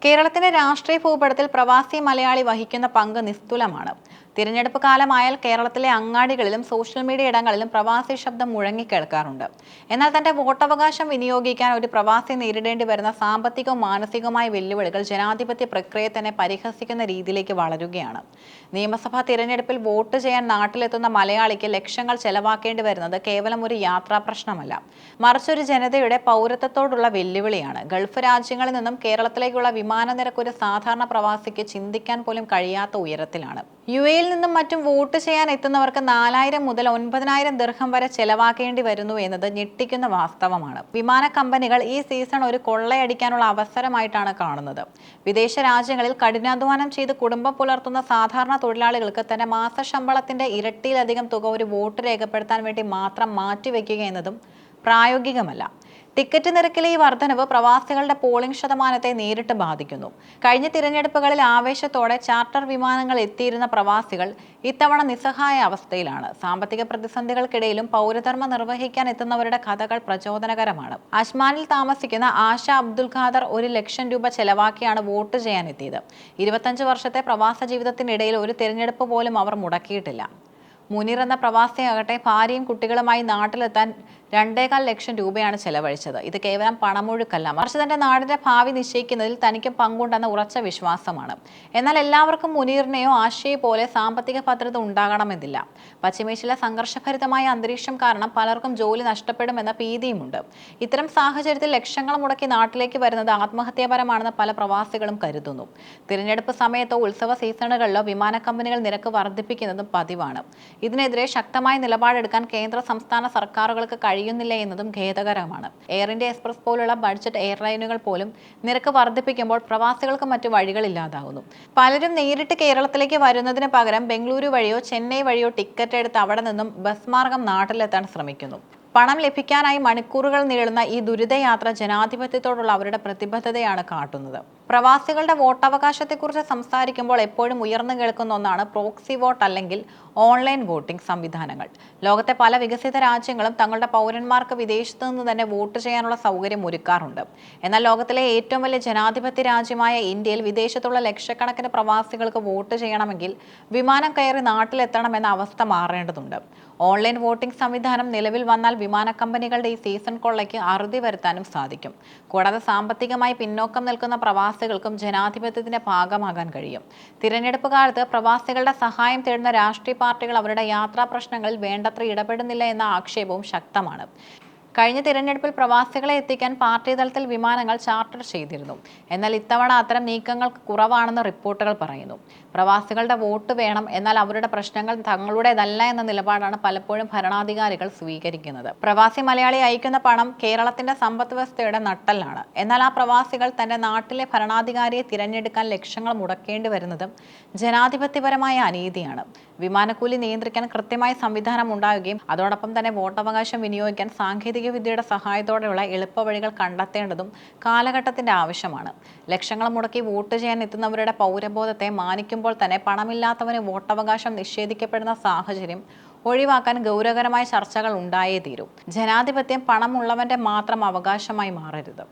കേരളത്തിന്റെ രാഷ്ട്രീയ ഭൂപടത്തിൽ പ്രവാസി മലയാളി വഹിക്കുന്ന പങ്ക് നിസ്തുലമാണ്. തിരഞ്ഞെടുപ്പ് കാലമായാൽ കേരളത്തിലെ അങ്ങാടികളിലും സോഷ്യൽ മീഡിയ ഇടങ്ങളിലും പ്രവാസി ശബ്ദം മുഴങ്ങിക്കേൾക്കാറുണ്ട്. എന്നാൽ തന്റെ വോട്ടവകാശം വിനിയോഗിക്കാൻ ഒരു പ്രവാസി നേരിടേണ്ടി വരുന്ന സാമ്പത്തികവും മാനസികവുമായ വെല്ലുവിളികൾ ജനാധിപത്യ പ്രക്രിയയെ തന്നെ പരിഹസിക്കുന്ന രീതിയിലേക്ക് വളരുകയാണ്. നിയമസഭാ തിരഞ്ഞെടുപ്പിൽ വോട്ട് ചെയ്യാൻ നാട്ടിലെത്തുന്ന മലയാളിക്ക് ലക്ഷങ്ങൾ ചെലവാക്കേണ്ടി വരുന്നത് കേവലം ഒരു യാത്രാ പ്രശ്നമല്ല, മറിച്ചൊരു ജനതയുടെ പൗരത്വത്തോടുള്ള വെല്ലുവിളിയാണ്. ഗൾഫ് രാജ്യങ്ങളിൽ നിന്നും കേരളത്തിലേക്കുള്ള വിമാന നിരക്ക് ഒരു സാധാരണ പ്രവാസിക്ക് ചിന്തിക്കാൻ പോലും കഴിയാത്ത ഉയരത്തിലാണ്. യുഎഇയിൽ നിന്നും മറ്റും വോട്ട് ചെയ്യാൻ എത്തുന്നവർക്ക് 4000 മുതൽ 9000 ദിർഹം വരെ ചെലവാക്കേണ്ടി വരുന്നു എന്നത് ഞെട്ടിക്കുന്ന വാസ്തവമാണ്. വിമാന കമ്പനികൾ ഈ സീസൺ ഒരു കൊള്ളയടിക്കാനുള്ള അവസരമായിട്ടാണ് കാണുന്നത്. വിദേശ രാജ്യങ്ങളിൽ കഠിനാധ്വാനം ചെയ്ത് കുടുംബം പുലർത്തുന്ന സാധാരണ തൊഴിലാളികൾക്ക് തന്റെ മാസശമ്പളത്തിന്റെ ഇരട്ടിയിലധികം തുക ഒരു വോട്ട് രേഖപ്പെടുത്താൻ വേണ്ടി മാത്രം മാറ്റിവെക്കുക എന്നതും പ്രായോഗികമല്ല. ടിക്കറ്റ് നിരക്കിലെ ഈ വർധനവ് പ്രവാസികളുടെ പോളിംഗ് ശതമാനത്തെ നേരിട്ട് ബാധിക്കുന്നു. കഴിഞ്ഞ തിരഞ്ഞെടുപ്പുകളിൽ ആവേശത്തോടെ ചാർട്ടർ വിമാനങ്ങൾ എത്തിയിരുന്ന പ്രവാസികൾ ഇത്തവണ നിസ്സഹായ അവസ്ഥയിലാണ്. സാമ്പത്തിക പ്രതിസന്ധികൾക്കിടയിലും പൗരധർമ്മം നിർവഹിക്കാൻ എത്തുന്നവരുടെ കഥകൾ പ്രചോദനകരമാണ്. അജ്മാനിൽ താമസിക്കുന്ന ആശ അബ്ദുൽ ഖാദർ 1 ലക്ഷം രൂപ ചെലവാക്കിയാണ് വോട്ട് ചെയ്യാൻ എത്തിയത്. 25 വർഷത്തെ പ്രവാസ ജീവിതത്തിനിടയിൽ ഒരു തിരഞ്ഞെടുപ്പ് പോലും അവർ മുടക്കിയിട്ടില്ല. മുനീർ എന്ന പ്രവാസിയാകട്ടെ ഭാര്യയും കുട്ടികളുമായി നാട്ടിലെത്താൻ 2.25 ലക്ഷം രൂപയാണ് ചെലവഴിച്ചത്. ഇത് കേവലം പണമൊഴുക്കല്ല, മറിച്ച് തന്റെ നാടിന്റെ ഭാവി നിശ്ചയിക്കുന്നതിൽ തനിക്ക് പങ്കുണ്ടെന്ന ഉറച്ച വിശ്വാസമാണ്. എന്നാൽ എല്ലാവർക്കും മുനീറിനെയോ ആശയെ പോലെ സാമ്പത്തിക ഭദ്രത ഉണ്ടാകണമെന്നില്ല. പശ്ചിമേഷ്യയിലെ സംഘർഷഭരിതമായ അന്തരീക്ഷം കാരണം പലർക്കും ജോലി നഷ്ടപ്പെടുമെന്ന ഭീതിയുമുണ്ട്. ഇത്തരം സാഹചര്യത്തിൽ ലക്ഷങ്ങൾ മുടക്കി നാട്ടിലേക്ക് വരുന്നത് ആത്മഹത്യാപരമാണെന്ന് പല പ്രവാസികളും കരുതുന്നു. തിരഞ്ഞെടുപ്പ് സമയത്തോ ഉത്സവ സീസണുകളിലോ വിമാന കമ്പനികൾ നിരക്ക് വർദ്ധിപ്പിക്കുന്നതും പതിവാണ്. ഇതിനെതിരെ ശക്തമായ നിലപാടെടുക്കാൻ കേന്ദ്ര സംസ്ഥാന സർക്കാരുകൾക്ക് കഴിയുന്നില്ല എന്നതും ഖേദകരമാണ്. എയർ ഇന്ത്യ, എക്സ്പ്രസ് പോലുള്ള ബഡ്ജറ്റ് എയർലൈനുകൾ പോലും നിരക്ക് വർദ്ധിപ്പിക്കുമ്പോൾ പ്രവാസികൾക്ക് മറ്റു വഴികളില്ലാതാകുന്നു. പലരും നേരിട്ട് കേരളത്തിലേക്ക് വരുന്നതിന് പകരം ബംഗളൂരു വഴിയോ ചെന്നൈ വഴിയോ ടിക്കറ്റ് എടുത്ത് അവിടെ നിന്നും ബസ് മാർഗം നാട്ടിലെത്താൻ ശ്രമിക്കുന്നു. പണം ലഭിക്കാനായി മണിക്കൂറുകൾ നീളുന്ന ഈ ദുരിതയാത്ര ജനാധിപത്യത്തോടുള്ള അവരുടെ പ്രതിബദ്ധതയാണ് കാട്ടുന്നത്. പ്രവാസികളുടെ വോട്ടവകാശത്തെക്കുറിച്ച് സംസാരിക്കുമ്പോൾ എപ്പോഴും ഉയർന്നു കേൾക്കുന്ന ഒന്നാണ് പ്രോക്സി വോട്ട് അല്ലെങ്കിൽ ഓൺലൈൻ വോട്ടിംഗ് സംവിധാനങ്ങൾ. ലോകത്തെ പല വികസിത രാജ്യങ്ങളും തങ്ങളുടെ പൗരന്മാർക്ക് വിദേശത്തു നിന്ന് തന്നെ വോട്ട് ചെയ്യാനുള്ള സൗകര്യം ഒരുക്കാറുണ്ട്. എന്നാൽ ലോകത്തിലെ ഏറ്റവും വലിയ ജനാധിപത്യ രാജ്യമായ ഇന്ത്യയിൽ വിദേശത്തുള്ള ലക്ഷക്കണക്കിന് പ്രവാസികൾക്ക് വോട്ട് ചെയ്യണമെങ്കിൽ വിമാനം കയറി നാട്ടിലെത്തണമെന്ന അവസ്ഥ മാറേണ്ടതുണ്ട്. ഓൺലൈൻ വോട്ടിംഗ് സംവിധാനം നിലവിൽ വന്നാൽ വിമാന കമ്പനികളുടെ ഈ സീസൺ കൊള്ളയ്ക്ക് അറുതി വരുത്താനും സാധിക്കും. കൂടാതെ സാമ്പത്തികമായി പിന്നോക്കം നിൽക്കുന്ന പ്രവാസികൾക്കും ജനാധിപത്യത്തിന്റെ ഭാഗമാകാൻ കഴിയും. തിരഞ്ഞെടുപ്പ് കാലത്ത് പ്രവാസികളുടെ സഹായം തേടുന്ന രാഷ്ട്രീയ പാർട്ടികൾ അവരുടെ യാത്രാ പ്രശ്നങ്ങളിൽ വേണ്ടത്ര ഇടപെടുന്നില്ല എന്ന ആക്ഷേപവും ശക്തമാണ്. കഴിഞ്ഞ തിരഞ്ഞെടുപ്പിൽ പ്രവാസികളെ എത്തിക്കാൻ പാർട്ടി തലത്തിൽ വിമാനങ്ങൾ ചാർട്ടർ ചെയ്തിരുന്നു. എന്നാൽ ഇത്തവണ അത്തരം നീക്കങ്ങൾക്ക് കുറവാണെന്ന് റിപ്പോർട്ടുകൾ പറയുന്നു. പ്രവാസികളുടെ വോട്ട് വേണം, എന്നാൽ അവരുടെ പ്രശ്നങ്ങൾ തങ്ങളുടേതല്ല എന്ന നിലപാടാണ് പലപ്പോഴും ഭരണാധികാരികൾ സ്വീകരിക്കുന്നത്. പ്രവാസി മലയാളി അയക്കുന്ന പണം കേരളത്തിന്റെ സമ്പദ് വ്യവസ്ഥയുടെ നട്ടെല്ലാണ്. എന്നാൽ ആ പ്രവാസികൾ തന്റെ നാട്ടിലെ ഭരണാധികാരിയെ തിരഞ്ഞെടുക്കാൻ ലക്ഷങ്ങൾ മുടക്കേണ്ടി വരുന്നതും ജനാധിപത്യപരമായ അനീതിയാണ്. വിമാനക്കൂലി നിയന്ത്രിക്കാൻ കൃത്യമായ സംവിധാനം ഉണ്ടാവുകയും അതോടൊപ്പം തന്നെ വോട്ടവകാശം വിനിയോഗിക്കാൻ സാങ്കേതിക വിദ്യയുടെ സഹായത്തോടെയുള്ള എളുപ്പവഴികൾ കണ്ടെത്തേണ്ടതും കാലഘട്ടത്തിന്റെ ആവശ്യമാണ്. ലക്ഷങ്ങൾ മുടക്കി വോട്ട് ചെയ്യാൻ എത്തുന്നവരുടെ പൗരബോധത്തെ മാനിക്കുമ്പോൾ തന്നെ പണമില്ലാത്തവന് വോട്ടവകാശം നിഷേധിക്കപ്പെടുന്ന സാഹചര്യം ഒഴിവാക്കാൻ ഗൗരവകരമായ ചർച്ചകൾ ഉണ്ടായേ തീരൂ. ജനാധിപത്യം പണമുള്ളവന്റെ മാത്രം അവകാശമായി മാറരുത്.